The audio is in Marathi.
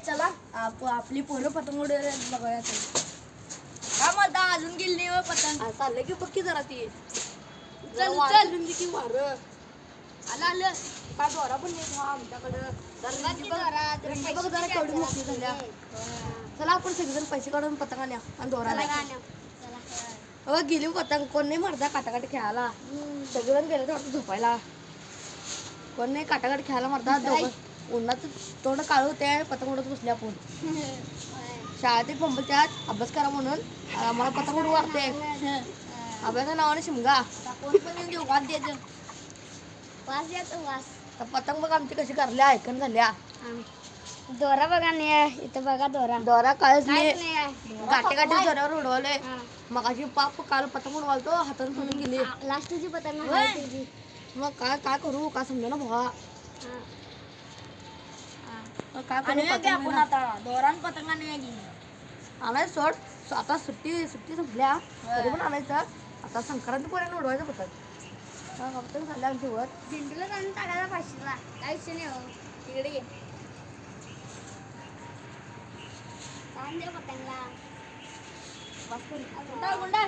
चला आपली पोरं पतंग उडवायला बघूया का म्हणता अजून गेली हो पतंग चाललंय की पक्की जरा ती चल चल की वार आलं आलं का दोरा पण नाही आमच्याकडं बघ जरा केवढी मोठी झाल्या चला आपण सगळेजण पैसे काढून पतंग आणूया आणि दोरा अगं गेली पतंग कोण नाही मारता काटाकाटी खेळायला सगळेजण गेले तर झोपायला कोण नाही काटाकाटी खेळायला मारतात दोघं उन्हात तोंड काळू होते पतंग उडत बसले आपण शाळेत पंपच्यात अभ्यास करा म्हणून आम्हाला पतंग उडू वाटते अभ्यासा नावाने शिमगा कोण पण येऊन देऊ वाद द्यायचं वास येतो वास तर पतंग बघ आमची कशी करल्या ऐकून झाल्या दोरा बघा नाही इथं बघा दोरा दोरा काळच काहीच नाही नाही आहे गाठी गाठी जोरावर उडवले मग अशी पाप काल पतंग उडवालतो हाताने फुटून गेली लास्टची पतंग होय. आहे तुझी. मग काय करू काय समजा ना भावा मग काय करू आणूया की पतंग आपण नाही आता दोरान पतंग आणूया की ना. आणायचं सोड आता सुट्टी संपल्या तरी पण आणायचं आता संक्रांती पर्यंत उडवायचं पतंग पतंग झाल्या आमची वर झेंडूला जाऊन टाकायला पाचशेला काय विषय नाही हो तिकडे ये ताण दे पतंगला गुंडा गुंडा